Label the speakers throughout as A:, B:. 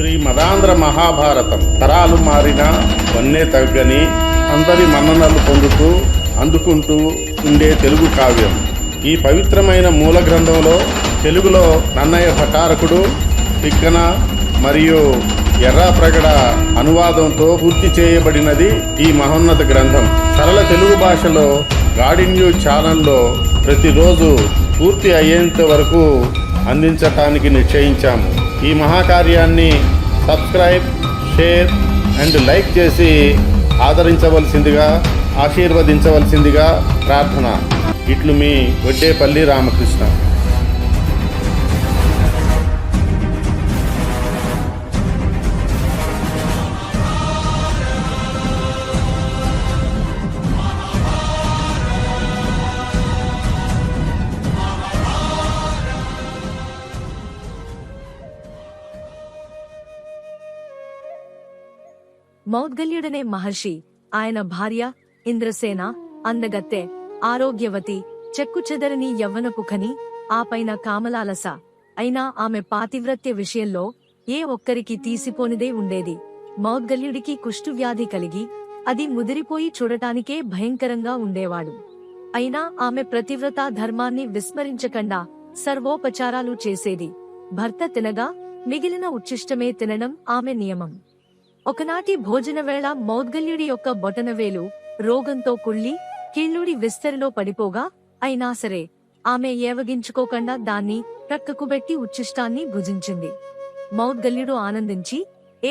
A: శ్రీ మదాంధ్ర మహాభారతం తరాలు మారినా వన్నే తగ్గని అందరి మన్ననలు అందుకుంటూ ఉండే తెలుగు కావ్యం. ఈ పవిత్రమైన మూల గ్రంథంలో తెలుగులో నన్నయ్య భటారకుడు తిక్కన మరియు ఎర్రాప్రగడ అనువాదంతో పూర్తి చేయబడినది ఈ మహోన్నత గ్రంథం. సరళ తెలుగు భాషలో గాడి న్యూస్ ఛానల్లో ప్రతిరోజు పూర్తి అయ్యేంత వరకు అందించటానికి నిశ్చయించాము. ఈ మహాకార్యాన్ని సబ్స్క్రైబ్, షేర్ అండ్ లైక్ చేసి ఆదరించవలసిందిగా, ఆశీర్వదించవలసిందిగా ప్రార్థన. ఇట్లు మీ వడ్డేపల్లి రామకృష్ణ.
B: మౌద్గల్యుడనే మహర్షి, ఆయన భార్య ఇంద్రసేన అందగత్తె, ఆరోగ్యవతి, చెక్కుచెదరని యవ్వనపు ఖని, ఆపైన కామలాలస. అయినా ఆమె పాతివ్రత్య విషయంలో ఏ ఒక్కరికి తీసిపోనిదే ఉండేది. మౌద్గల్యుడికి కుష్ఠువ్యాధి కలిగి అది ముదిరిపోయి చూడటానికే భయంకరంగా ఉండేవాడు. అయినా ఆమె ప్రతివ్రతా ధర్మాన్ని విస్మరించకుండా సర్వోపచారాలు చేసేది. భర్త తినగా మిగిలిన ఉచ్ఛిష్టమే తినడం ఆమె నియమం. ఒకనాటి భోజనవేళ మౌద్గల్యుడి యొక్క బొటనవేలు రోగంతో కుళ్ళి కీళ్ళుడి విస్తరిలో పడిపోగా, అయినా సరే ఆమె ఏవగించుకోకుండా దాన్ని ప్రక్కకుబెట్టి ఉచ్ఛిష్టాన్ని భుజించింది. మౌద్గల్యుడు ఆనందించి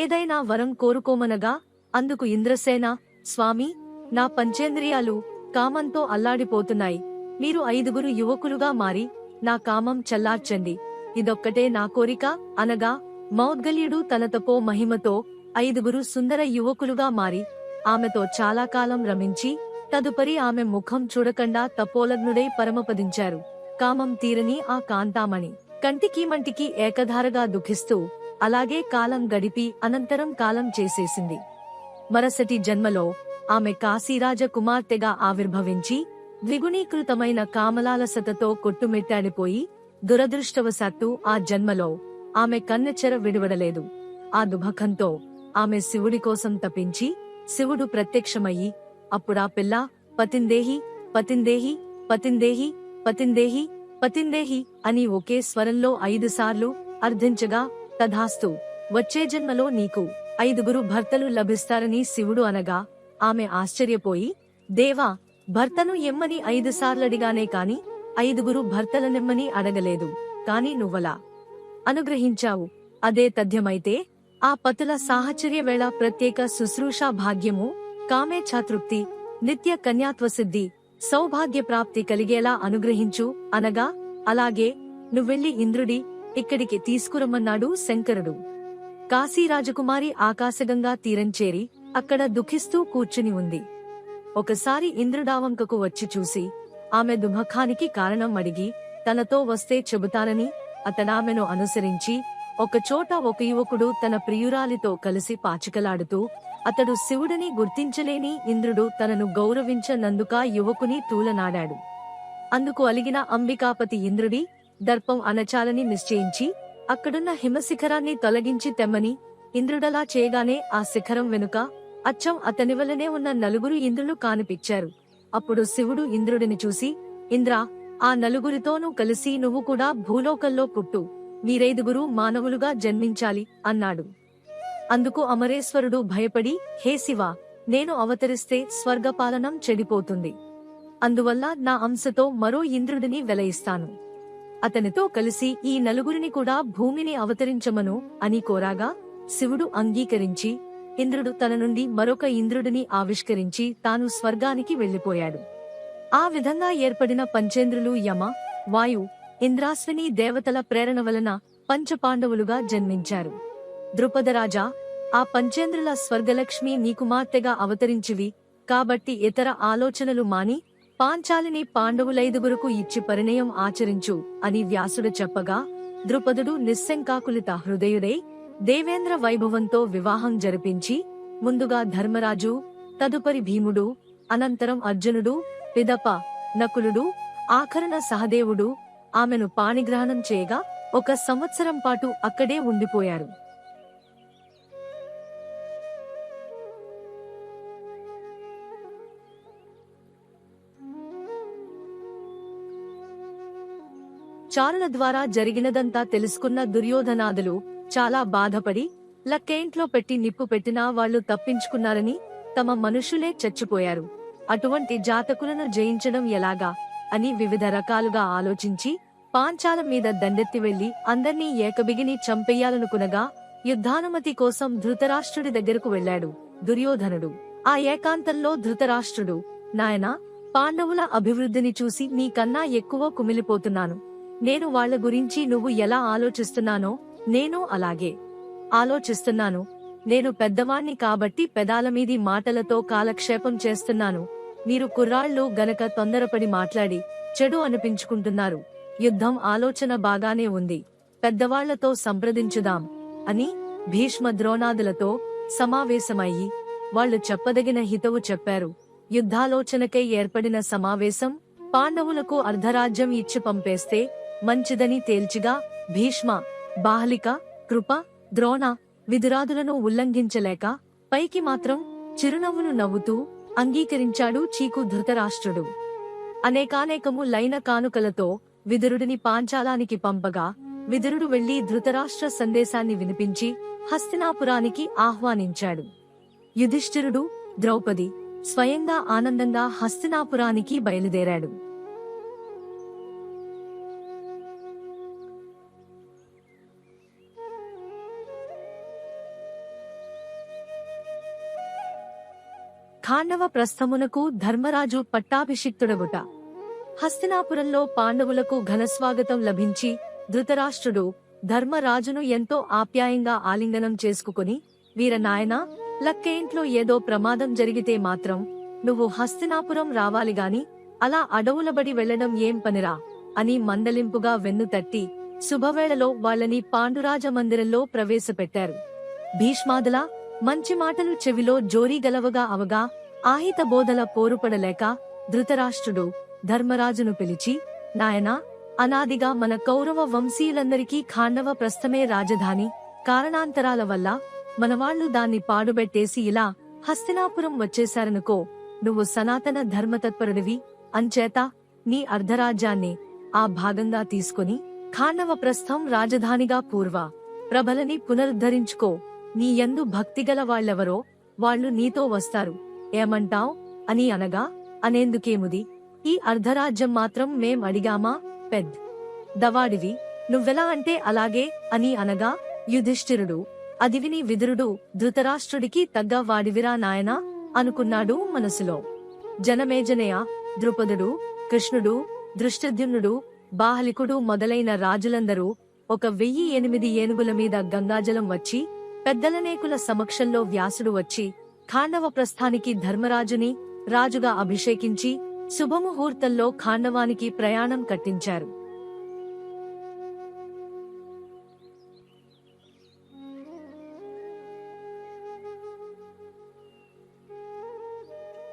B: ఏదైనా వరం కోరుకోమనగా, అందుకు ఇంద్రసేన, స్వామి, నా పంచేంద్రియాలు కామంతో అల్లాడిపోతున్నాయి. మీరు 5 యువకులుగా మారి నా కామం చల్లార్చండి, ఇదొక్కటే నా కోరిక అనగా, మౌద్గల్యుడు తన తపో మహిమతో 5 సుందర యువకులుగా మారి ఆమెతో చాలా కాలం రమించి తదుపరి ఆమె ముఖం చూడకుండా తపోలగ్నుడై పరమపదించారు. కామం తీరని ఆ కాంతామణి కంటికి మంటికి ఏకధారగా దుఃఖిస్తూ అలాగే కాలం గడిపి అనంతరం కాలం చేసేసింది. మరుసటి జన్మలో ఆమె కాశీరాజ కుమార్తెగా ఆవిర్భవించి ద్విగుణీకృతమైన కామలాలసతతో కొట్టుమిట్టాడిపోయి, దురదృష్టవశాత్తు ఆ జన్మలో ఆమె కన్నెచెర విడివడలేదు. ఆ దుఃఖంతో ఆమె శివుడి కోసం తపించి, శివుడు ప్రత్యక్షమయ్యి, అప్పుడా పిల్ల పతిందేహి పతిందేహి పతిందేహి పతిందేహి పతిందేహి అని ఒకే స్వరంలో 5 సార్లు అర్థించగా, తథాస్తు, వచ్చే జన్మలో నీకు 5 భర్తలు లభిస్తారని శివుడు అనగా, ఆమె ఆశ్చర్యపోయి, దేవా, భర్తను ఎమ్మని 5 సార్లడిగానే కాని 5 భర్తలనెమ్మని అడగలేదు. కాని నువ్వలా అనుగ్రహించావు. అదే తథ్యమైతే ఆ పతుల సాహచర్య వేళ ప్రత్యేక శుశ్రూషా భాగ్యము, కామేచ్ఛాతృప్తి, నిత్య కన్యాత్వసిద్ధి, సౌభాగ్య ప్రాప్తి కలిగేలా అనుగ్రహించు అనగా, అలాగే నువ్వెళ్ళి ఇంద్రుడి ఇక్కడికి తీసుకురమ్మన్నాడు శంకరుడు. కాశీరాజకుమారి ఆకాశగంగా తీరంచేరి అక్కడ దుఃఖిస్తూ కూర్చుని ఉంది. ఒకసారి ఇంద్రుడావంకకు వచ్చి చూసి ఆమె దుఃఖానికి కారణం అడిగి, తనతో వస్తే చెబుతానని అతడామెను అనుసరించి ఒకచోట ఒక యువకుడు తన ప్రియురాలితో కలిసి పాచికలాడుతూ, అతడు శివుడిని గుర్తించలేని ఇంద్రుడు తనను గౌరవించనందుక యువకుని తూలనాడాడు. అందుకు అలిగిన అంబికాపతి ఇంద్రుడి దర్పం అణచాలని నిశ్చయించి అక్కడున్న హిమశిఖరాన్ని తొలగించి తెమ్మని, ఇంద్రుడలా చేయగానే ఆ శిఖరం వెనుక అచ్చం అతని వల్లనే ఉన్న 4 ఇంద్రులు కానిపించారు. అప్పుడు శివుడు ఇంద్రుడిని చూసి, ఇంద్రా, ఆ 4తోనూ కలిసి నువ్వు కూడా భూలోకంలో పుట్టు, మీరైదుగురు మానవులుగా జన్మించాలి అన్నాడు. అందుకు అమరేశ్వరుడు భయపడి, హే శివ, నేను అవతరిస్తే స్వర్గపాలనం చెడిపోతుంది. అందువల్ల నా అంశతో మరో ఇంద్రుడిని వెలయిస్తాను. అతనితో కలిసి ఈ 4 కూడా భూమిని అవతరించమను అని కోరాగా, శివుడు అంగీకరించి ఇంద్రుడు తన నుండి మరొక ఇంద్రుడిని ఆవిష్కరించి తాను స్వర్గానికి వెళ్లిపోయాడు. ఆ విధంగా ఏర్పడిన పంచేంద్రులు యమ, వాయు, ఇంద్రాశ్విని దేవతల ప్రేరణ వలన పంచపాండవులుగా జన్మించారు. ద్రుపదరాజా, ఆ పంచేంద్రుల స్వర్గలక్ష్మి నీ కుమార్తెగా అవతరించివి కాబట్టి ఇతర ఆలోచనలు మాని పాంచాలిని పాండవులైదుగురుకు ఇచ్చి పరిణయం ఆచరించు అని వ్యాసుడు చెప్పగా, ద్రుపదుడు నిస్సంకాకులిత హృదయుడై దేవేంద్ర వైభవంతో వివాహం జరిపించి, ముందుగా ధర్మరాజు, తదుపరి భీముడు, అనంతరం అర్జునుడు, పిదప నకులుడు, ఆఖరణ సహదేవుడు ఆమెను పాణిగ్రహణం చేయగా 1 సంవత్సరం పాటు అక్కడే ఉండిపోయారు. చారుల ద్వారా జరిగినదంతా తెలుసుకున్న దుర్యోధనాదులు చాలా బాధపడి లక్కేంట్లో పెట్టి నిప్పు పెట్టినా వాళ్లు తప్పించుకున్నారని తమ మనుషులే చచ్చిపోయారు. అటువంటి జాతకులను జయించడం ఎలాగా అని వివిధ రకాలుగా ఆలోచించి పాంచాల మీద దండెత్తి వెళ్లి అందర్నీ ఏకబిగిని చంపెయ్యాలనుకునగా యుద్ధానుమతి కోసం ధృతరాష్ట్రుడి దగ్గరకు వెళ్లాడు దుర్యోధనుడు. ఆ ఏకాంతంలో ధృతరాష్ట్రుడు, నాయనా, పాండవుల అభివృద్ధిని చూసి నీకన్నా ఎక్కువ కుమిలిపోతున్నాను. నేను వాళ్ల గురించి నువ్వు ఎలా ఆలోచిస్తున్నానో నేను అలాగే ఆలోచిస్తున్నాను. నేను పెద్దవాణ్ణి కాబట్టి పెదాలమీది మాటలతో కాలక్షేపం చేస్తున్నాను. మీరు కుర్రాళ్ళు గనక తొందరపడి మాట్లాడి చెడు అనిపించుకుంటున్నారు. యుద్ధం ఆలోచన బాగానే ఉంది, పెద్దవాళ్లతో సంప్రదించుదాం అని భీష్మ ద్రోణాదులతో సమావేశమయ్యి వాళ్లు చెప్పదగిన హితవు చెప్పారు. యుద్ధాలోచనకై ఏర్పడిన సమావేశం పాండవులకు అర్ధరాజ్యం ఇచ్చి పంపేస్తే మంచిదని తేల్చిగా భీష్మ, బాహ్లిక, కృప, ద్రోణ, విదురాదులను ఉల్లంఘించలేక పైకి మాత్రం చిరునవ్వులు నవ్వుతూ అంగీకరించాడు చీకు ధృతరాష్ట్రుడు. అనేకానేకము లైన కానుకలతో విదురుడిని పాంచాలానికి పంపగా విదురుడు వెళ్లి ధృతరాష్ట్ర సందేశాన్ని వినిపించి హస్తినాపురానికి ఆహ్వానించాడు. యుధిష్ఠిరుడు, ద్రౌపది స్వయంగా ఆనందంగా హస్తినాపురానికి బయలుదేరాడు. ఖాండవ ప్రస్థమునకు ధర్మరాజు పట్టాభిషిక్తుడగుట. హస్తినాపురంలో పాండవులకు ఘనస్వాగతం లభించి ధృతరాష్ట్రుడు ధర్మరాజును ఎంతో ఆప్యాయంగా ఆలింగనం చేసుకుని, వీరనాయనా, లక్కేంట్లో ఏదో ప్రమాదం జరిగితే మాత్రం నువ్వు హస్తినాపురం రావాలిగాని అలా అడవులబడి వెళ్లడం ఏం పనిరా అని మందలింపుగా వెన్ను తట్టి శుభవేళలో వాళ్లని పాండురాజ మందిరంలో ప్రవేశపెట్టారు. భీష్మాదుల మంచి మాటలు చెవిలో జోరీగలవగా అవగా ఆహిత బోధల పోరుపడలేక ధృతరాష్ట్రుడు ధర్మరాజును పిలిచి, నాయనా, అనాదిగా మన కౌరవ వంశీయులందరికీ ఖాండవ ప్రస్థమే రాజధాని. కారణాంతరాల వల్ల మనవాళ్లు దాన్ని పాడుబెట్టేసి ఇలా హస్తినాపురం వచ్చేశారనుకో. నువ్వు సనాతన ధర్మతత్పరుడివి, అంచేత నీ అర్ధరాజ్యాన్ని ఆ భాగంగా తీసుకుని ఖాండవ ప్రస్థం రాజధానిగా పూర్వ ప్రభలని పునరుద్ధరించుకో. నీ యందు భక్తిగల వాళ్లెవరో వాళ్లు నీతో వస్తారు, ఏమంటావ్ అని అనగా, అనేందుకేముది, ఈ అర్ధరాజ్యం మాత్రం మేం అడిగామా, పెద్ద దవాడివి, నువ్వెలా అంటే అలాగే అని అనగా యుధిష్ఠిరుడు అది విని విదురుడు ధృతరాష్ట్రుడికి తగ్గ వాడివిరా నాయనా అనుకున్నాడు మనసులో. జనమేజనయ, ద్రుపదుడు, కృష్ణుడు, దృష్టద్యుమ్నుడు, బాహ్లికుడు మొదలైన రాజులందరూ 1008 ఏనుగుల మీద గంగాజలం వచ్చి పెద్దలనేకుల సమక్షంలో వ్యాసుడు వచ్చి ఖాండవ ప్రస్థానికి ధర్మరాజుని రాజుగా అభిషేకించి శుభముహూర్తంలో ఖాండవానికి ప్రయాణం కట్టించారు.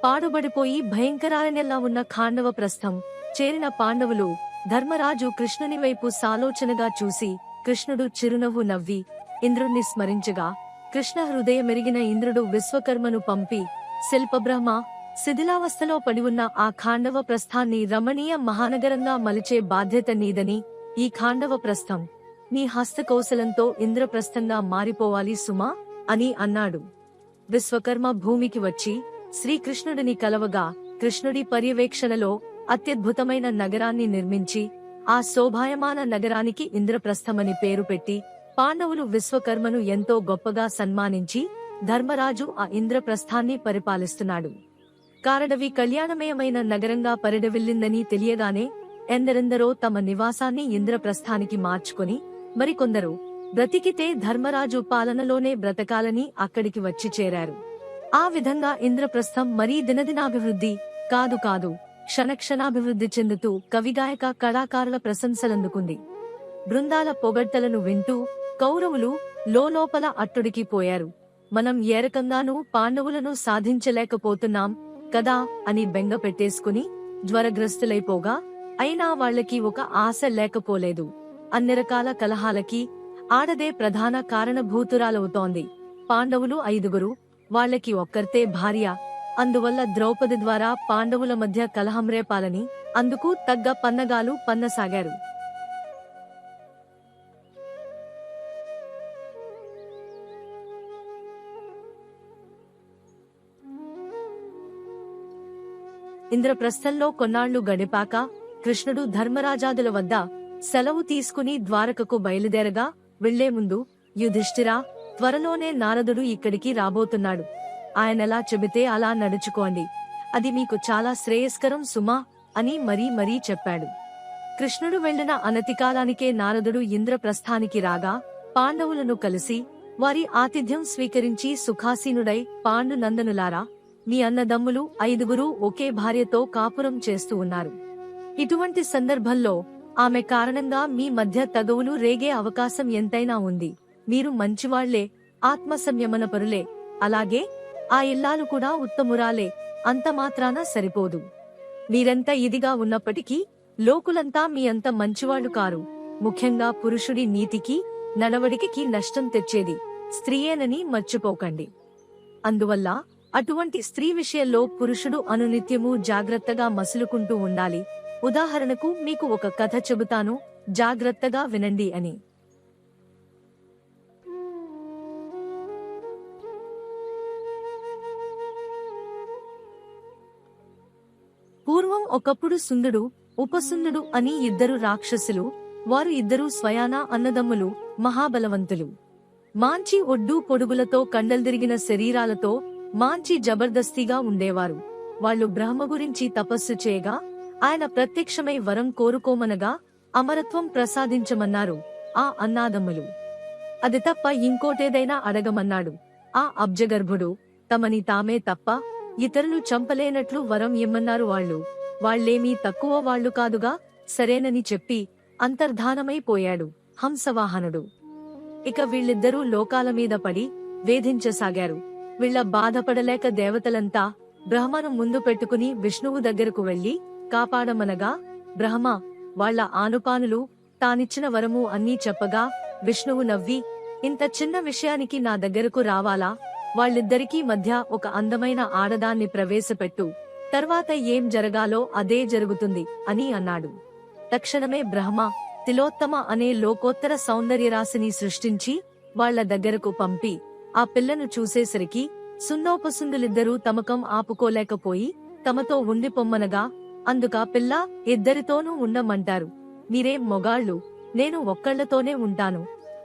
B: పాడుబడిపోయి భయంకరారణ్యంలా ఉన్న ఖాండవ ప్రస్థం చేరిన పాండవులు ధర్మరాజు కృష్ణుని వైపు సాలోచనగా చూసి కృష్ణుడు చిరునవ్వు నవ్వి ఇంద్రుణ్ణి స్మరించగా కృష్ణ హృదయమెరిగిన ఇంద్రుడు విశ్వకర్మను పంపి శిల్పబ్రహ్మ, శిథిలావస్థలో పడి ఉన్న ఆ ఖాండవ ప్రస్థాన్ని రమణీయ మహానగరంగా మలిచే బాధ్యత నీదని, ఈ ఖాండవ ప్రస్థం నీ హస్తకౌశలంతో ఇంద్రప్రస్థంగా మారిపోవాలి సుమా అని అన్నాడు. విశ్వకర్మ భూమికి వచ్చి శ్రీకృష్ణుడిని కలవగా కృష్ణుడి పర్యవేక్షణలో అత్యద్భుతమైన నగరాన్ని నిర్మించి ఆ శోభాయమాన నగరానికి ఇంద్రప్రస్థమని పేరు పెట్టి పాండవులు విశ్వకర్మను ఎంతో గొప్పగా సన్మానించి ధర్మరాజు ఆ ఇంద్రప్రస్థాన్ని పరిపాలిస్తున్నాడు. కారడవి కళ్యాణమయమైన నగరంగా పరిడవిల్లిందని తెలియగానే ఎందరెందరో తమ నివాసాన్ని ఇంద్రప్రస్థానికి మార్చుకొని మరికొందరు బ్రతికితే ధర్మరాజు పాలనలోనే బ్రతకాలని అక్కడికి వచ్చి చేరారు. ఆ విధంగా ఇంద్రప్రస్థం మరీ దినదినాభివృద్ధి కాదు క్షణక్షణాభివృద్ధి చెందుతూ కవిగాయక కళాకారుల ప్రశంసలందుకుంది. బృందాల పొగడ్తలను వింటూ కౌరవులు లోలోపల అట్టుడికి పోయారు. మనం ఏ రకంగానూ పాండవులను సాధించలేకపోతున్నాం కదా అని బెంగ పెట్టేసుకుని జ్వరగ్రస్తులైపోగా అయినా వాళ్లకి ఒక ఆశ లేకపోలేదు. అన్ని రకాల కలహాలకి ఆడదే ప్రధాన కారణభూతురాలవుతోంది. పాండవులు 5గురు, వాళ్లకి ఒక్కర్తే భార్య. అందువల్ల ద్రౌపది ద్వారా పాండవుల మధ్య కలహం రేపాలని అందుకు తగ్గ పన్నగాలు పన్నసాగారు. ఇంద్రప్రస్థంలో కొన్నాళ్లు గడిపాక కృష్ణుడు ధర్మరాజాదుల వద్ద సెలవు తీసుకుని ద్వారకకు బయలుదేరగా వెళ్లే ముందు, యుధిష్ఠిరా, త్వరలోనే నారదుడు ఇక్కడికి రాబోతున్నాడు. ఆయనలా చెబితే అలా నడుచుకోండి. అది మీకు చాలా శ్రేయస్కరం సుమా అని మరీ చెప్పాడు. కృష్ణుడు వెళ్లిన అనతికాలానికే నారదుడు ఇంద్రప్రస్థానికి రాగా పాండవులను కలిసి వారి ఆతిథ్యం స్వీకరించి సుఖాసీనుడై, పాండునందనులారా, మీ అన్నదమ్ములు 5 ఒకే భార్యతో కాపురం చేస్తూ ఉన్నారు. ఇటువంటి సందర్భంలో ఆమె కారణంగా మీ మధ్య తగవులు రేగే అవకాశం ఎంతైనా ఉంది. మీరు మంచివాళ్లే, ఆత్మసంయమనపరులే, అలాగే ఆ ఇల్లాలు కూడా ఉత్తమురాలే. అంత మాత్రాన సరిపోదు. మీరెంత ఇదిగా ఉన్నప్పటికీ లోకులంతా మీ అంత మంచివాళ్లు కారు. ముఖ్యంగా పురుషుడి నీతికి, నడవడికి నష్టం తెచ్చేది స్త్రీయేనని మర్చిపోకండి. అందువల్ల అటువంటి స్త్రీ విషయంలో పురుషుడు అనునిత్యము జాగ్రత్తగా మసులుకుంటూ ఉండాలి. ఉదాహరణకు మీకు ఒక కథ చెబుతాను, జాగ్రత్తగా వినండి అని. పూర్వం ఒకప్పుడు సుందుడు, ఉపసుందుడు అని 2 రాక్షసులు. వారు 2 స్వయానా అన్నదమ్ములు, మహాబలవంతులు. మాంచి ఒడ్డు పొడుగులతో కండల్దిరిగిన శరీరాలతో మాంచి జబర్దస్తిగా ఉండేవారు. వాళ్ళు బ్రహ్మ గురించి తపస్సు చేయగా ఆయన ప్రత్యక్షమై వరం కోరుకోమనగా అమరత్వం ప్రసాదించమన్నారు ఆ అన్నాదమ్ములు. అది తప్ప ఇంకోటేదైనా అడగమన్నాడు ఆ అబ్జగర్భుడు. తమని తామే తప్ప ఇతరులు చంపలేనట్లు వరం ఇమ్మన్నారు వాళ్ళు. వాళ్లేమీ తక్కువ వాళ్లు కాదుగా. సరేనని చెప్పి అంతర్ధానమైపోయాడు హంసవాహనుడు. ఇక వీళ్ళిద్దరూ లోకాల మీద పడి వేధించసాగారు. వీళ్ళ బాధపడలేక దేవతలంతా బ్రహ్మను ముందు పెట్టుకుని విష్ణువు దగ్గరకు వెళ్లి కాపాడమనగా బ్రహ్మ వాళ్ల ఆనుపానులు, తానిచ్చిన వరము అన్నీ చెప్పగా విష్ణువు నవ్వి, ఇంత చిన్న విషయానికి నా దగ్గరకు రావాలా? వాళ్ళిద్దరికీ మధ్య ఒక అందమైన ఆడదాన్ని ప్రవేశపెట్టు, తర్వాత ఏం జరగాలో అదే జరుగుతుంది అని అన్నాడు. తక్షణమే బ్రహ్మ తిలోత్తమ అనే లోకోత్తర సౌందర్యరాశిని సృష్టించి వాళ్ల దగ్గరకు పంపి ఆ పిల్లను చూసేసరికి సున్నోపసుందులిద్దరూ తమకం ఆపుకోలేకపోయి తమతో ఉండిపొమ్మనగా, అందుకా పిల్ల, ఇద్దరితోనూ ఉండమంటారు. మీరేం మొగాళ్ళు, నేను ఒక్కళ్లతోనే ఉంటాను.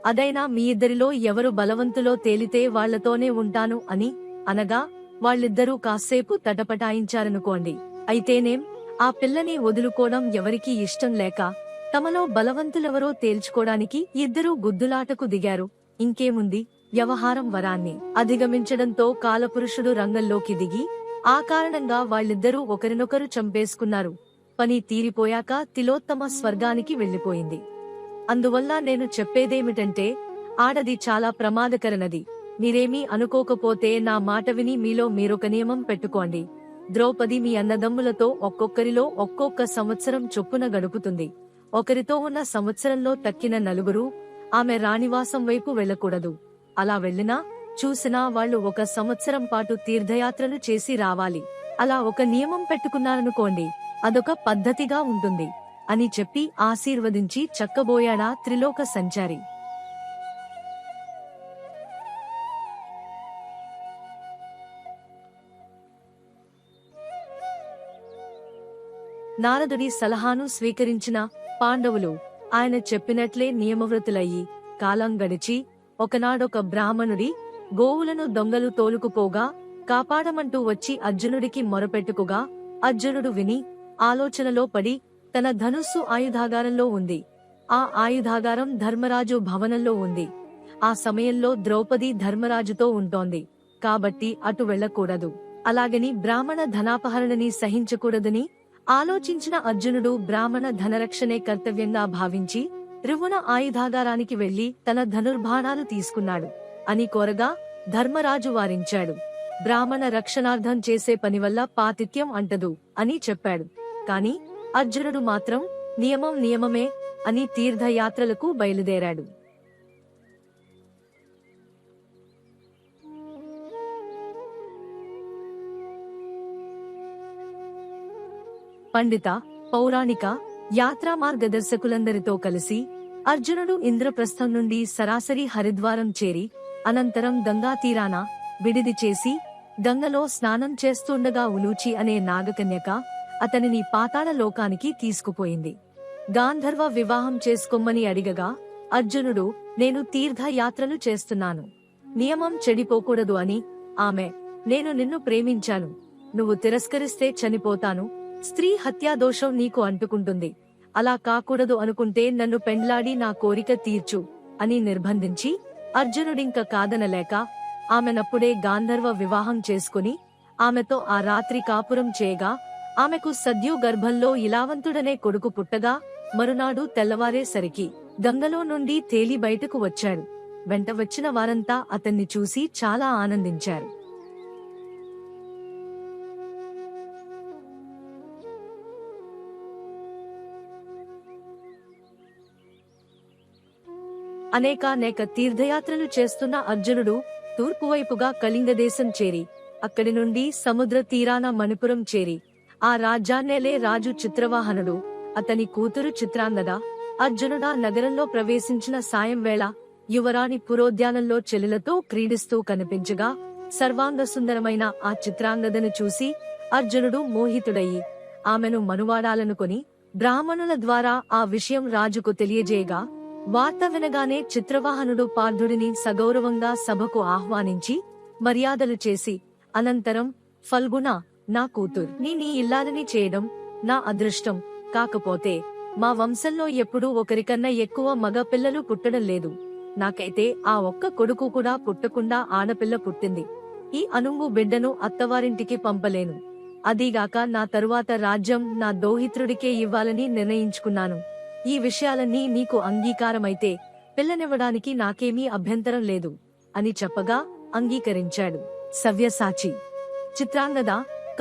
B: అదైనా మీ ఇద్దరిలో ఎవరు బలవంతులో తేలితే వాళ్లతోనే ఉంటాను అని అనగా వాళ్ళిద్దరూ కాసేపు తటపటాయించారనుకోండి. అయితేనేం, ఆ పిల్లని వదులుకోవడం ఎవరికీ ఇష్టం లేక తమలో బలవంతులెవరో తేల్చుకోడానికి 2 గుద్దులాటకు దిగారు. ఇంకేముంది, వ్యవహారం వరాన్ని అధిగమించడంతో కాలపురుషుడు రంగంలోకి దిగి ఆ కారణంగా వాళ్ళిద్దరూ ఒకరినొకరు చంపేసుకున్నారు. పని తీరిపోయాక తిలోత్తమ స్వర్గానికి వెళ్లిపోయింది. అందువల్ల నేను చెప్పేదేమిటంటే, ఆడది చాలా ప్రమాదకరనది. మీరేమీ అనుకోకపోతే నా మాట విని మీలో మీరొక నియమం పెట్టుకోండి. ద్రౌపది మీ అన్నదమ్ములతో ఒక్కొక్కరిలో ఒక్కొక్క సంవత్సరం చొప్పున గడుపుతుంది. ఒకరితో ఉన్న సంవత్సరంలో తక్కిన 4 ఆమె రాణివాసం వైపు వెళ్లకూడదు. అలా వెళ్లినా చూసినా వాళ్ళు 1 సంవత్సరం పాటు తీర్థయాత్రలు చేసి రావాలి. అలా ఒక నియమం పెట్టుకున్నారనుకోండి, అదొక పద్ధతిగా ఉంటుంది అని చెప్పి ఆశీర్వదించి చక్కబోయాడా త్రిలోక సంచారి. నారదుడి సలహాను స్వీకరించిన పాండవులు ఆయన చెప్పినట్లే నియమవ్రతులయ్యి కాలం గడిచి ఒకనాడొక బ్రాహ్మణుడి గోవులను దొంగలు తోలుకుపోగా కాపాడమంటూ వచ్చి అర్జునుడికి మొరపెట్టుకుగా అర్జునుడు విని ఆలోచనలో పడి తన ధనుస్సు ఆయుధాగారంలో ఉంది. ఆ ఆయుధాగారం ధర్మరాజు భవనంలో ఉంది. ఆ సమయంలో ద్రౌపది ధర్మరాజుతో ఉంటోంది కాబట్టి అటు వెళ్లకూడదు. అలాగని బ్రాహ్మణ ధనాపహరణని సహించకూడదని ఆలోచించిన అర్జునుడు బ్రాహ్మణ ధనరక్షణే కర్తవ్యంగా భావించి రివున ఆయుధాగారానికి వెళ్లి తన ధనుర్బాణాలు తీసుకున్నాడు అని కోరగా ధర్మరాజు వారించాడు. బ్రాహ్మణ రక్షణార్థం చేసే పని వల్ల పాతిత్యం అంటదు అని చెప్పాడు. కాని అర్జునుడు మాత్రం నియమం నియమమే అని తీర్థయాత్రలకు బయలుదేరాడు. పండిత, పౌరాణిక, యాత్రా మార్గదర్శకులందరితో కలిసి అర్జునుడు ఇంద్రప్రస్థం నుండి సరాసరి హరిద్వారం చేరి అనంతరం గంగా తీరాన విడిది చేసి గంగలో స్నానం చేస్తుండగా ఉలూచి అనే నాగకన్యక అతనిని పాతాళ లోకానికి తీసుకుపోయింది. గాంధర్వ వివాహం చేసుకోమని అడిగగా అర్జునుడు, నేను తీర్థయాత్రలు చేస్తున్నాను, నియమం చెడిపోకూడదు అని ఆమె, నేను నిన్ను ప్రేమించాను, నువ్వు తిరస్కరిస్తే చనిపోతాను, స్త్రీ హత్యా దోషం నీకు అంటుకుంటుంది, అలా కాకూడదు అనుకుంటే నన్ను పెండ్లాడి నా కోరిక తీర్చు అని నిర్బంధించి అర్జునుడింక కాదనలేక ఆమెనప్పుడే గాంధర్వ వివాహం చేసుకుని ఆమెతో ఆ రాత్రి కాపురం చేయగా ఆమెకు సద్యు గర్భంలో ఇలావంతుడనే కొడుకు పుట్టగా మరునాడు తెల్లవారేసరికి గంగలో నుండి తేలి బయటకు వచ్చాడు. వెంట వచ్చిన వారంతా అతన్ని చూసి చాలా ఆనందించారు. అనేక తీర్థయాత్రలు చేస్తున్న అర్జునుడు తూర్పువైపుగా కళింగదేశం చేరి అక్కడి నుండి సముద్ర తీరాన మణిపురం చేరి ఆ రాజ్యాన్నేలే రాజు చిత్రవాహనుడు, అతని కూతురు చిత్రాంగద అర్జునుడా నగరంలో ప్రవేశించిన సాయం వేళ యువరాణి పురోద్యానంలో చెల్లెలతో క్రీడిస్తూ కనిపించగా సర్వాంగ సుందరమైన ఆ చిత్రాంగదను చూసి అర్జునుడు మోహితుడయి ఆమెను మనువాడాలనుకొని బ్రాహ్మణుల ద్వారా ఆ విషయం రాజుకు తెలియజేయగా వార్త వినగానే చిత్రవాహనుడు పార్థుడిని సగౌరవంగా సభకు ఆహ్వానించి మర్యాదలు చేసి అనంతరం, ఫల్గుణ, నా కూతురు నీ ఇల్లాలని చేయడం నా అదృష్టం, కాకపోతే మా వంశంలో ఎప్పుడూ ఒకరికన్నా ఎక్కువ మగ పిల్లలు పుట్టడం లేదు, నాకైతే ఆ ఒక్క కొడుకు కూడా పుట్టకుండా ఆడపిల్ల పుట్టింది, ఈ అనుంగు బిడ్డను అత్తవారింటికి పంపలేను, అదీగాక నా తరువాత రాజ్యం నా దోహిత్రుడికే ఇవ్వాలని నిర్ణయించుకున్నాను, ఈ విషయాలన్నీ నీకు అంగీకారమైతే పిల్లనివ్వడానికి నాకేమీ అభ్యంతరం లేదు అని చెప్పగా అంగీకరించాడు సవ్యసాచి. చిత్రాంగద,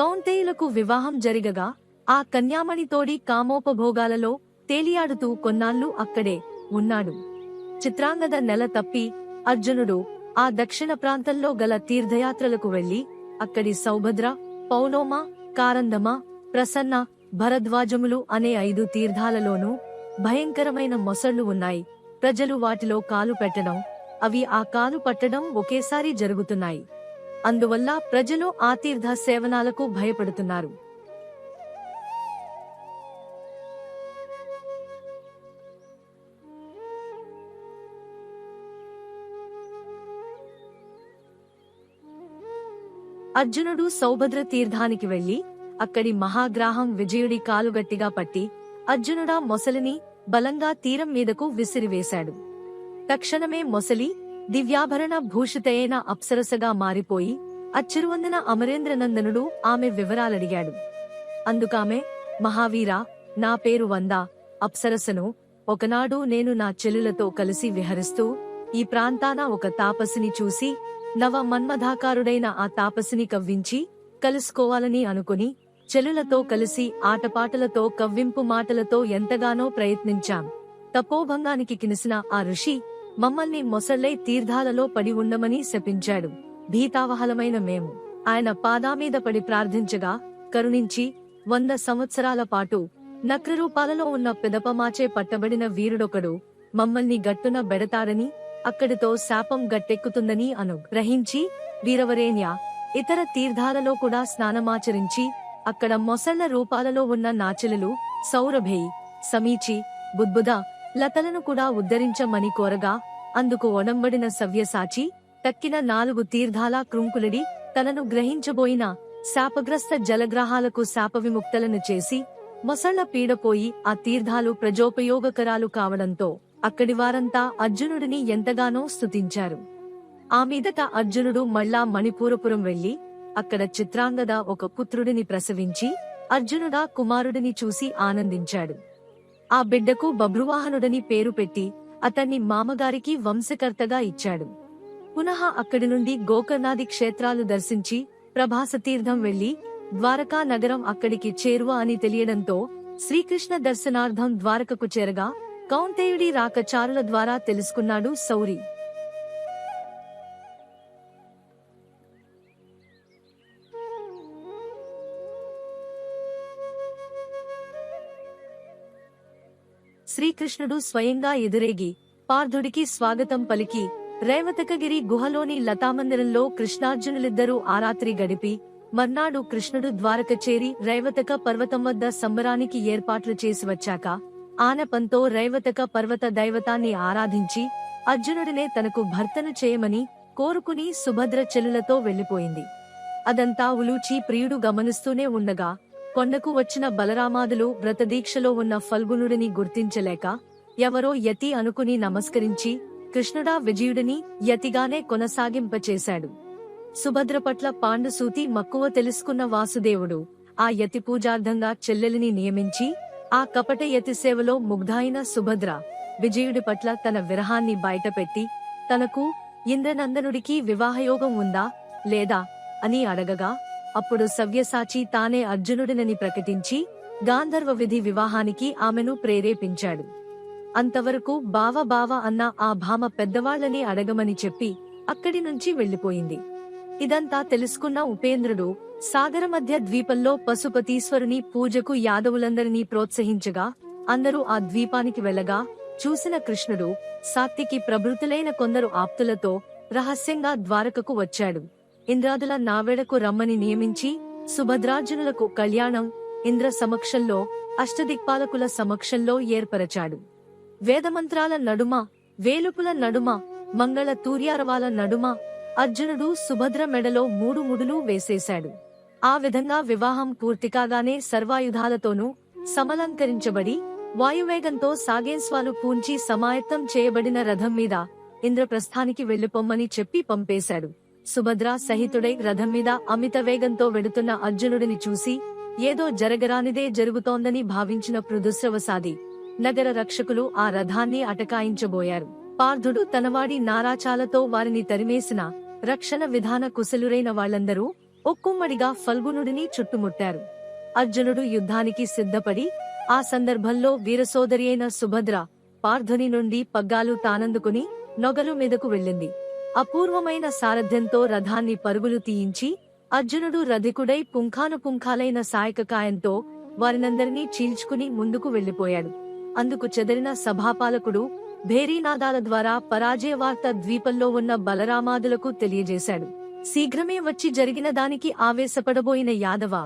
B: కౌంతేయులకు వివాహం జరిగగా ఆ కన్యామణితోడి కామోపభోగాలలో తేలియాడుతూ కొన్నాళ్ళు అక్కడే ఉన్నాడు. చిత్రాంగద నెల తప్పి అర్జునుడు ఆ దక్షిణ ప్రాంతంలో గల తీర్థయాత్రలకు వెళ్లి అక్కడి సౌభద్ర, పౌలోమ, కారందమ, ప్రసన్న, భరద్వాజములు అనే 5 తీర్థాలలోనూ భయంకరమైన మొసళ్లు ఉన్నాయి, ప్రజలు వాటిలో కాలు పెట్టడం, అవి ఆ కాలు పట్టడం ఒకేసారి జరుగుతున్నాయి, అందువల్ల ప్రజలు ఆ తీర్థ సేవనాలకు భయపడుతున్నారు. అర్జునుడు సౌభద్ర తీర్థానికి వెళ్లి అక్కడి మహాగ్రాహం విజయుడి కాలు గట్టిగా పట్టి అర్జునుడా మొసలిని బలంగా తీరం మీదకు విసిరివేశాడు. తక్షణమే మొసలి దివ్యాభరణ భూషితయైన అప్సరసగా మారిపోయి అచ్చిరువందన అమరేంద్రనందనుడు ఆమె వివరాలడిగాడు. అందుకామె, మహావీరా, నా పేరు వంద, అప్సరసను, ఒకనాడు నేను నా చెల్లులతో కలిసి విహరిస్తూ ఈ ప్రాంతాన ఒక తాపసిని చూసి నవ మన్మథాకారుడైన ఆ తాపసిని కవ్వించి కలుసుకోవాలని అనుకుని చెల్లులతో కలిసి ఆటపాటలతో కవ్వింపు మాటలతో ఎంతగానో ప్రయత్నించాం. తపోభంగానికి కినిసిన ఆ ఋషి మమ్మల్ని మొసళ్ళై తీర్థాలలో పడి ఉండమని శపించాడు. భీతావహలమైన మేము ఆయన పాదామీద పడి ప్రార్థించగా కరుణించి 100 సంవత్సరాల పాటు నక్రరూపాలలో ఉన్న పెదపమాచే పట్టబడిన వీరుడొకడు మమ్మల్ని గట్టున బెడతాడని, అక్కడితో శాపం గట్టెక్కుతుందని అనుగ్రహించి వీరవరేణ్య ఇతర తీర్థాలలో కూడా స్నానమాచరించి అక్కడ మొసళ్ల రూపాలలో ఉన్న నాచెలలు సౌరభేయి, సమీచి, బుద్బుద, లతలను కూడా ఉద్ధరించమని కోరగా అందుకు ఒడంబడిన సవ్యసాచి తక్కిన 4 తీర్థాల కృంకులడి తనను గ్రహించబోయిన శాపగ్రస్త జలగ్రహాలకు శాపవిముక్తలను చేసి మొసళ్ల పీడపోయి ఆ తీర్థాలు ప్రజోపయోగకరాలు కావడంతో అక్కడి వారంతా అర్జునుడిని ఎంతగానో స్తుతించారు. ఆ మీదట అర్జునుడు మళ్ళా మణిపూరపురం వెళ్లి అక్కడ చిత్రాంగద ఒక పుత్రుడిని ప్రసవించి అర్జునుడా కుమారుడిని చూసి ఆనందించాడు. ఆ బిడ్డకు బభ్రువాహనుడని పేరు పెట్టి అతన్ని మామగారికి వంశకర్తగా ఇచ్చాడు. పునః అక్కడి నుండి గోకర్ణాది క్షేత్రాలు దర్శించి ప్రభాస తీర్థం వెళ్లి ద్వారకా నగరం అక్కడికి చేరువ అని తెలియడంతో శ్రీకృష్ణ దర్శనార్థం ద్వారకకు చేరగా కౌంతేయుడి రాకచారుల ద్వారా తెలుసుకున్నాడు సౌరి. శ్రీకృష్ణుడు స్వయంగా ఎదురేగి పార్థుడికి స్వాగతం పలికి రేవతకగిరి గుహలోని లతామందిరంలో కృష్ణార్జునులిద్దరూ ఆ రాత్రి గడిపి మర్నాడు కృష్ణుడు ద్వారక చేరి రైవతక పర్వతం వద్ద సంబరానికి ఏర్పాట్లు చేసి వచ్చాక ఆనపంతో రైవతక పర్వత దైవతాన్ని ఆరాధించి అర్జునుడినే తనకు భర్తను చేయమని కోరుకుని సుభద్ర చెల్లులతో వెళ్లిపోయింది. అదంతా ఉలూచి ప్రియుడు గమనిస్తూనే ఉండగా కొండకు వచ్చిన బలరామాదులు వ్రతదీక్షలో ఉన్న ఫల్గుణుడిని గుర్తించలేక ఎవరో యతి అనుకుని నమస్కరించి కృష్ణుడా విజయుడిని యతిగానే కొనసాగింపచేశాడు. సుభద్ర పట్ల పాండుసూతి మక్కువ తెలుసుకున్న వాసుదేవుడు ఆ యతి పూజార్థంగా చెల్లెలిని నియమించి ఆ కపట యతి సేవలో ముగ్ధాయిన సుభద్ర విజయుడి పట్ల తన విరహాన్ని బయటపెట్టి తనకు ఇంద్రనందనుడికి వివాహయోగం ఉందా లేదా అని అడగగా అప్పుడు సవ్యసాచి తానే అర్జునుడినని ప్రకటించి గాంధర్వ విధి వివాహానికి ఆమెను ప్రేరేపించాడు. అంతవరకు బావ అన్న ఆ భామ పెద్దవాళ్లని అడగమని చెప్పి అక్కడి నుంచి వెళ్లిపోయింది. ఇదంతా తెలుసుకున్న ఉపేంద్రుడు సాగర మధ్య ద్వీపంలో పశుపతీశ్వరుని పూజకు యాదవులందరినీ ప్రోత్సహించగా అందరూ ఆ ద్వీపానికి వెళ్లగా చూసిన కృష్ణుడు సాత్వికి ప్రభృతులైన కొందరు ఆప్తులతో రహస్యంగా ద్వారకకు వచ్చాడు. ఇంద్రాదుల నావెడకు రమ్మని నియమించి సుభద్రార్జునులకు కళ్యాణం ఇంద్ర సమక్షంలో అష్టదిక్పాలకుల సమక్షంలో ఏర్పరచాడు. వేదమంత్రాల నడుమ వేలుపుల నడుమ మంగళ తూర్యారవాల నడుమ అర్జునుడు సుభద్ర మెడలో 3 ముడులు వేసేశాడు. ఆ విధంగా వివాహం పూర్తికాగానే సర్వాయుధాలతోనూ సమలంకరించబడి వాయువేగంతో సాగేస్వాలు పూంచి సమాయత్తం చేయబడిన రథం మీద ఇంద్రప్రస్థానికి వెళ్లిపొమ్మని చెప్పి పంపేశాడు. సుభద్ర సహితుడై రథం మీద అమిత వేగంతో వెడుతున్న అర్జునుడిని చూసి ఏదో జరగరానిదే జరుగుతోందని భావించిన పృథుశ్రవసాది నగర రక్షకులు ఆ రథాన్ని అటకాయించబోయారు. పార్థుడు తనవాడి నారాచాలతో వారిని తరిమేసిన రక్షణ విధాన కుశలురైన వాళ్లందరూ ఒక్కుమ్మడిగా ఫల్గునుడిని చుట్టుముట్టారు. అర్జునుడు యుద్ధానికి సిద్ధపడి ఆ సందర్భంలో వీరసోదరి అయిన సుభద్ర పార్థుని నుండి పగ్గాలు తానందుకుని నొగలు మీదకు వెళ్ళింది. అపూర్వమైన సారథ్యంతో రథాన్ని పరుగులు తీయించి అర్జునుడు రధికుడై పుంఖానుపుంఖాలైన సాయకకాయంతో వారినందరినీ చీల్చుకుని ముందుకు వెళ్లిపోయాడు. అందుకు చెదరిన సభాపాలకుడు భేరీనాదాల ద్వారా పరాజయ వార్త ద్వీపంలో ఉన్న బలరామాదులకు తెలియజేశాడు. శీఘ్రమే వచ్చి జరిగిన దానికి ఆవేశపడబోయిన యాదవ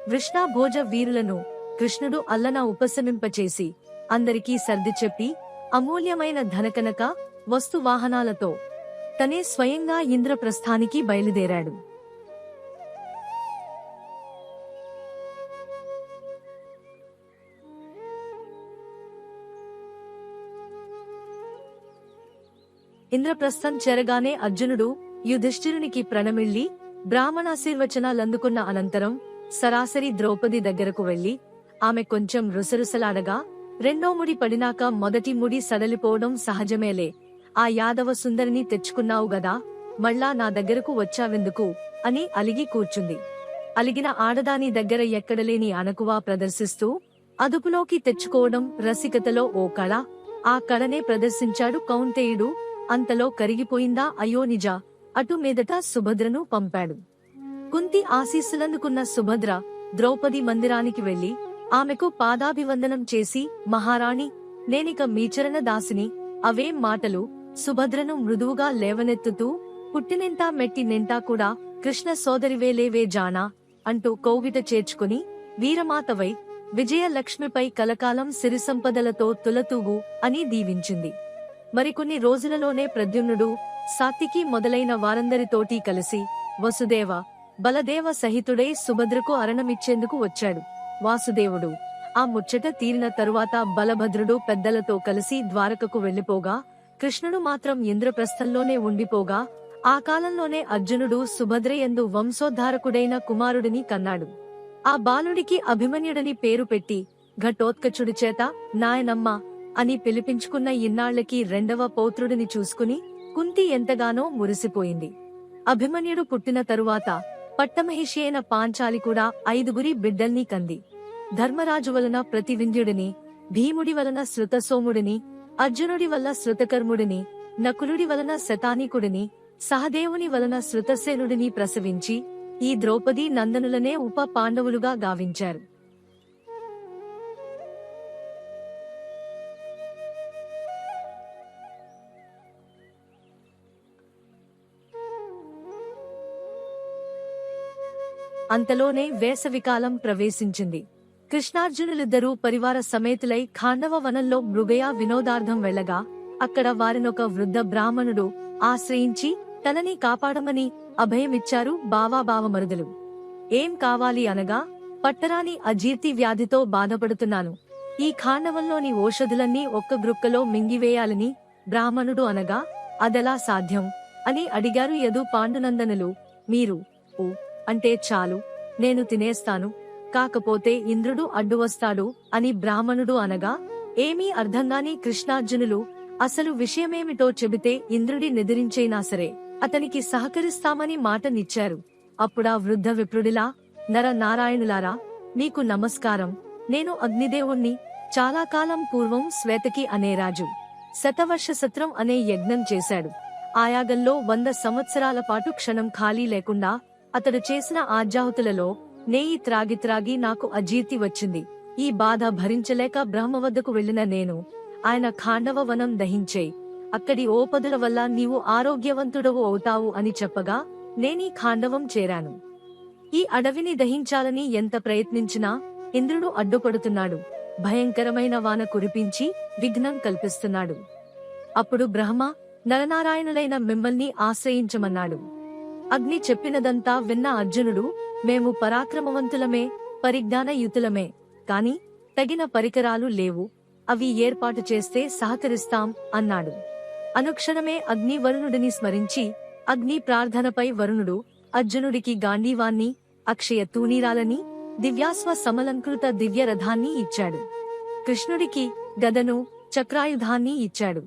B: వృష్ణా భోజ వీరులను కృష్ణుడు అల్లన ఉపశమింపచేసి అందరికీ సర్ది చెప్పి అమూల్యమైన ధనకనక వస్తు వాహనాలతో తనే స్వయంగా ఇంద్రప్రస్థానికి బయలుదేరాడు. ఇంద్రప్రస్థం చేరగానే అర్జునుడు యుధిష్ఠిరునికి ప్రణమిల్లి బ్రాహ్మణాశీర్వచనాలందుకున్న అనంతరం సరాసరి ద్రౌపది దగ్గరకు వెళ్లి ఆమె కొంచెం రుసరుసలాడగా రెండో ముడి పడినాక మొదటి ముడి సడలిపోవడం సహజమేలే, ఆ యాదవ సుందరిని తెచ్చుకున్నావు గదా, మళ్ళా నా దగ్గరకు వచ్చావెందుకు అని అలిగి కూర్చుంది. అలిగిన ఆడదాని దగ్గర ఎక్కడలేని అణకువా ప్రదర్శిస్తూ అదుపులోకి తెచ్చుకోవడం రసికతలో ఓ కళ. ఆ కళనే ప్రదర్శించాడు కౌంతేయుడు. అంతలో కరిగిపోయిందా అయ్యో నిజ అటు మీదట సుభద్రను పంపాడు. కుంతి ఆశీస్సులందుకున్న సుభద్ర ద్రౌపది మందిరానికి వెళ్లి ఆమెకు పాదాభివందనం చేసి మహారాణి, నేనిక మీచరణ దాసిని, అవేం మాటలు, సుభద్రను మృదువుగా లేవనెత్తుతూ పుట్టినింటా మెట్టినింటా కూడా కృష్ణ సోదరివేలేవే జానా అంటూ కౌగిట చేర్చుకుని వీరమాతవై విజయలక్ష్మిపై కలకాలం సిరిసంపదలతో తులతూగు అని దీవించింది. మరికొన్ని రోజులలోనే ప్రద్యుమ్నుడు సాత్వికి మొదలైన వారందరితోటి కలిసి వసుదేవ బలదేవ సహితుడై సుభద్రకు అరణమిచ్చేందుకు వచ్చాడు. వాసుదేవుడు ఆ ముచ్చట తీరిన తరువాత బలభద్రుడు పెద్దలతో కలిసి ద్వారకకు వెళ్లిపోగా కృష్ణుడు మాత్రం ఇంద్రప్రస్థంలోనే ఉండిపోగా ఆ కాలంలోనే అర్జునుడు సుభద్రయందు వంశోద్ధారకుడైన కుమారుడిని కన్నాడు. ఆ బాలుడికి అభిమన్యుడని పేరు పెట్టి ఘటోత్కచుడి చేత నాయనమ్మ అని పిలిపించుకున్న ఇన్నాళ్లకి రెండవ పౌత్రుడిని చూసుకుని కుంతి ఎంతగానో మురిసిపోయింది. అభిమన్యుడు పుట్టిన తరువాత పట్టమహిషి అయిన పాంచాలి కూడా 5 బిడ్డల్ని కంది. ధర్మరాజు వలన ప్రతివింధ్యుడిని, భీముడి వలన శృతసోముడిని, అర్జునుడి వల్ల శృతకర్ముడిని, నకులుడి వలన శతానీకుడిని, సహదేవుని వలన శృతసేనుడిని ప్రసవించి ఈ ద్రౌపదీ నందనులనే ఉప పాండవులుగా గావించారు. అంతలోనే వేసవికాలం ప్రవేశించింది. కృష్ణార్జునులిద్దరూ పరివార సమేతులై ఖాండవ వనంలో మృగయ వినోదార్థం వెళ్ళగా అక్కడ వారినొక వృద్ధ బ్రాహ్మణుడు ఆశ్రయించి తనని కాపాడమని అభయమిచ్చారు బావమరుదులు. ఏం కావాలి అనగా, పట్టరాని అజీర్తి వ్యాధితో బాధపడుతున్నాను. ఈ ఖాండవంలోని ఓషధులన్నీ ఒక్క గ్రుక్కలో మింగివేయాలని బ్రాహ్మణుడు అనగా, అదెలా సాధ్యం అని అడిగారు యదు పాండునందనులు. మీరు ఊ అంటే చాలు, నేను తినేస్తాను, కాకపోతే ఇంద్రుడు అడ్డువస్తాడు అని బ్రాహ్మణుడు అనగా, ఏమీ అర్థంగాని కృష్ణార్జునులు అసలు విషయమేమిటో చెబితే ఇంద్రుడి నిద్రించైనా సరే అతనికి సహకరిస్తామని మాటనిచ్చారు. అప్పుడా వృద్ధ విప్రుడిలా, నర నారాయణులారా, మీకు నమస్కారం. నేను అగ్నిదేవుణ్ణి. చాలా కాలం పూర్వం శ్వేతకి అనే రాజు శతవర్ష సత్రం అనే యజ్ఞం చేశాడు. ఆ యాగంలో 100 సంవత్సరాల పాటు క్షణం ఖాళీ లేకుండా అతడు చేసిన ఆజ్యాహుతులలో నెయ్యి త్రాగి నాకు అజీర్తి వచ్చింది. ఈ బాధ భరించలేక బ్రహ్మ వద్దకు వెళ్లిన నేను, ఆయన ఖాండవ వనం దహించేయ్, అక్కడి ఓపదుల వల్ల నీవు ఆరోగ్యవంతుడవు అవుతావు అని చెప్పగా నేనీ ఖాండవం చేరాను. ఈ అడవిని దహించాలని ఎంత ప్రయత్నించినా ఇంద్రుడు అడ్డుపడుతున్నాడు. భయంకరమైన వాన కురిపించి విఘ్నం కల్పిస్తున్నాడు. అప్పుడు బ్రహ్మ, నరనారాయణులైన మిమ్మల్ని ఆశ్రయించమన్నాడు. అగ్ని చెప్పినదంతా విన్న అర్జునుడు, మేము పరాక్రమవంతులమే, పరిజ్ఞానయుతులమే, కాని తగిన పరికరాలు లేవు, అవి ఏర్పాటు చేస్తే సహకరిస్తాం అన్నాడు. అనుక్షణమే అగ్ని వరుణుడిని స్మరించి, అగ్ని ప్రార్థనపై వరుణుడు అర్జునుడికి గాంధీవాన్ని, అక్షయ తూణీరాలని, దివ్యాస్వ సమలంకృత దివ్య రథాన్ని ఇచ్చాడు. కృష్ణుడికి గదను, చక్రాయుధాన్ని ఇచ్చాడు.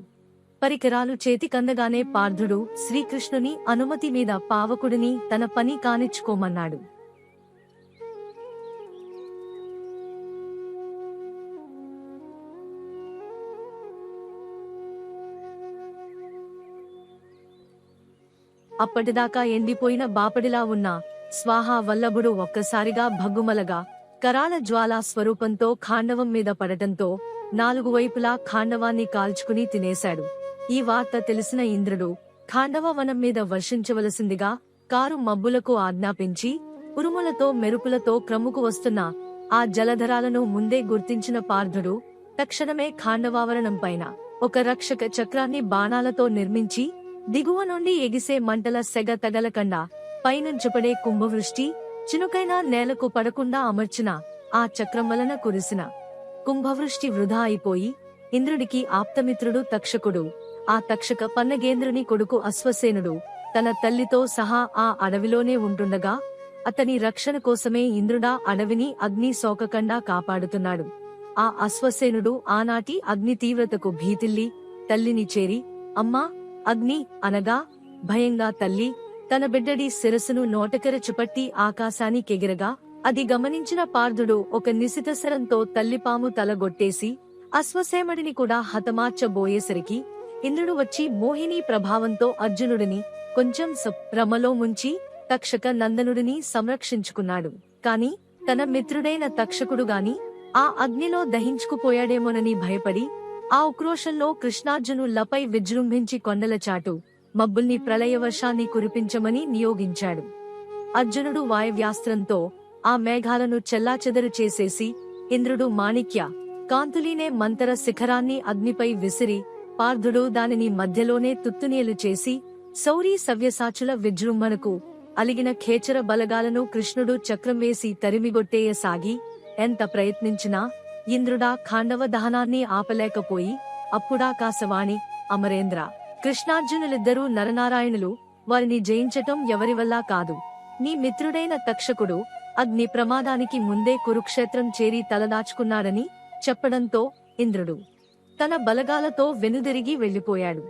B: పరికరాలు చేతికందగానే పార్థుడు శ్రీకృష్ణుని అనుమతి మీద పావకుడిని తన పని కానిచ్చుకోమన్నాడు. అప్పటిదాకా ఎండిపోయిన బాపడిలా ఉన్న స్వాహా వల్లభుడు ఒక్కసారిగా భగ్గుమలగా కరాల జ్వాలా స్వరూపంతో ఖాండవం మీద పడటంతో 4 వైపులా ఖాండవాన్ని కాల్చుకుని తినేశాడు. ఈ వార్త తెలిసిన ఇంద్రుడు ఖాండవ వనం మీద వర్షించవలసిందిగా కారు మబ్బులకు ఆజ్ఞాపించి, ఉరుములతో మెరుపులతో క్రమ్ముకు వస్తున్న ఆ జలధరాలను ముందే గుర్తించిన పార్థుడు తక్షణమే ఖాండవావరణం పైన ఒక రక్షక చక్రాన్ని బాణాలతో నిర్మించి, దిగువ నుండి ఎగిసే మంటల సెగ తగలకుండా పైనుంచపడే కుంభవృష్టి చినుకైనా నేలకు పడకుండా అమర్చిన ఆ చక్రం వలన కురిసిన కుంభవృష్టి వృధా అయిపోయి, ఇంద్రుడికి ఆప్తమిత్రుడు తక్షకుడు, ఆ తక్షక పన్నగేంద్రుని కొడుకు అశ్వసేనుడు తన తల్లితో సహా ఆ అడవిలోనే ఉంటుండగా, అతని రక్షణ కోసమే ఇంద్రుడా అడవిని అగ్ని సోకకుండా కాపాడుతున్నాడు. ఆ అశ్వసేనుడు ఆనాటి అగ్ని తీవ్రతకు భీతిల్లి తల్లిని చేరి, అమ్మా అగ్ని అనగా భయంగా తల్లి తన బిడ్డడి శిరస్సును నోటకెర చుపట్టి ఆకాశానికెగిరగా, అది గమనించిన పార్థుడు ఒక నిశితశరంతో తల్లిపాము తలగొట్టేసి అశ్వసేనుడిని కూడా హతమార్చబోయేసరికి ఇంద్రుడు వచ్చి మోహిని ప్రభావంతో అర్జునుడిని కొంచెం రమలో ముంచి తక్షక నందనుడిని సంరక్షించుకున్నాడు. కాని తన మిత్రుడైన తక్షకుడు గాని ఆ అగ్నిలో దహించుకుపోయాడేమోనని భయపడి ఆ ఉక్రోషంలో కృష్ణార్జునులపై విజృంభించి కొండల చాటు మబ్బుల్ని ప్రళయవర్షాన్ని కురిపించమని నియోగించాడు. అర్జునుడు వాయవ్యాస్త్రంతో ఆ మేఘాలను చెల్లాచెదరు చేసేసి, ఇంద్రుడు మాణిక్య కాంతులీనే మంతర శిఖరాన్ని అగ్నిపై విసిరి, పార్థుడు దానిని మధ్యలోనే తుత్తునియలు చేసి, శౌరీ సవ్యసాచుల విజృంభణకు అలిగిన ఖేచర బలగాలను కృష్ణుడు చక్రం వేసి తరిమిగొట్టేయసాగి, ఎంత ప్రయత్నించినా ఇంద్రుడా ఖాండవ దహనాన్ని ఆపలేకపోయి, అప్పుడాకాశవాణి, అమరేంద్ర, కృష్ణార్జునులిద్దరూ నరనారాయణులు, వారిని జయించటం ఎవరివల్లా కాదు. నీ మిత్రుడైన తక్షకుడు అగ్ని ప్రమాదానికి ముందే కురుక్షేత్రం చేరి తలదాచుకున్నాడని చెప్పడంతో ఇంద్రుడు తన బలగాలతో వెనుదిరిగి వెళ్లిపోయాడు.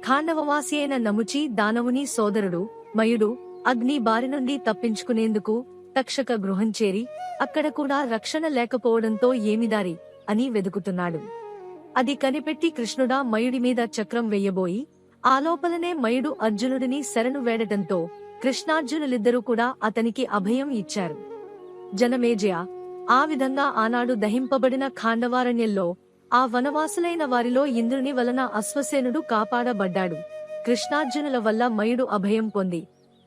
B: ఖాండవవాసి అయిన నముచి దానవుని సోదరుడు మయుడు అగ్ని బారి నుండి తప్పించుకునేందుకు తక్షక గృహం చేరి అక్కడ కూడా రక్షణ లేకపోవడంతో ఏమిదారి అని వెదుకుతున్నాడు. అది కనిపెట్టి కృష్ణుడా మయుడి మీద చక్రం వెయ్యబోయి, ఆ లోపలనే మయుడు అర్జునుడిని శరణు వేడటంతో కృష్ణార్జునులిద్దరూ కూడా అతనికి అభయం ఇచ్చారు. జనమేజయ, ఆ విధంగా ఆనాడు దహింపబడిన ఖాండవారణ్యంలో ఆ వనవాసులైన వారిలో ఇంద్రుని వలన అశ్వసేనుడు కాపాడబడ్డాడు. కృష్ణార్జునుల వల్ల మయుడు అభయం పొంది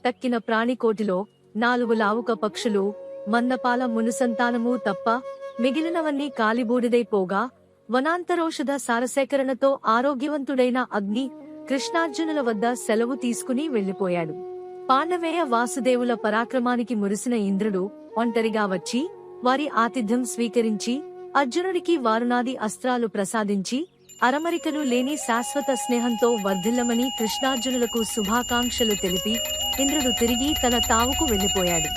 B: తక్కిన ప్రాణికోటిలో 4 లావుక పక్షులు, మందపాల మునుసంతానము తప్ప మిగిలినవన్నీ కాలిబూడిదైపోగా, వనాంతరోషధ సారసేకరణతో ఆరోగ్యవంతుడైన అగ్ని కృష్ణార్జునుల వద్ద సెలవు తీసుకుని వెళ్లిపోయాడు. పాండవేయ వాసుదేవుల పరాక్రమానికి మురిసిన ఇంద్రుడు ఒంటరిగా వచ్చి వారి ఆతిథ్యం స్వీకరించి అర్జునుడికి వారునాది అస్త్రాలు ప్రసాదించి అరమరికలు లేని శాశ్వత స్నేహంతో వర్ధిల్లమని కృష్ణార్జునులకు శుభాకాంక్షలు తెలిపి ఇంద్రుడు తిరిగి తన తావుకు వెళ్లిపోయాడు.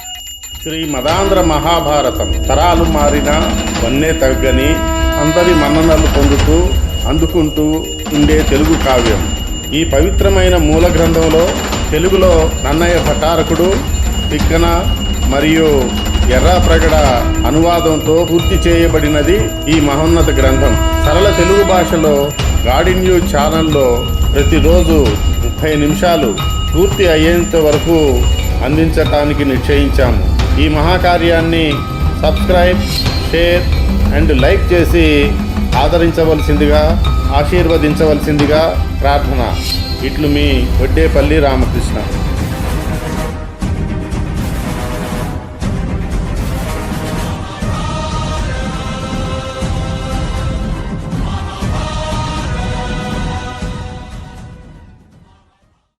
A: శ్రీ మదాంధ్ర మహాభారతం తరాలు మారినా వన్నే తగ్గని అందరి మన్ననలు పొందుతూ అందుకుంటూ ఉండే తెలుగు కావ్యం. ఈ పవిత్రమైన మూల గ్రంథంలో తెలుగులో నన్నయ్య భట్టారకుడు, తిక్కన మరియు ఎర్రాప్రగడ అనువాదంతో పూర్తి చేయబడినది ఈ మహోన్నత గ్రంథం. సరళ తెలుగు భాషలో గాడి న్యూస్ ఛానల్లో ప్రతిరోజు 30 నిమిషాలు పూర్తి అయ్యేంత వరకు అందించటానికి నిశ్చయించాము. ఈ మహాకార్యాన్ని సబ్స్క్రైబ్, షేర్ అండ్ లైక్ చేసి ఆదరించవలసిందిగా, ఆశీర్వదించవలసిందిగా ప్రార్థన. ఇట్లు మీ వడ్డేపల్లి రామకృష్ణ.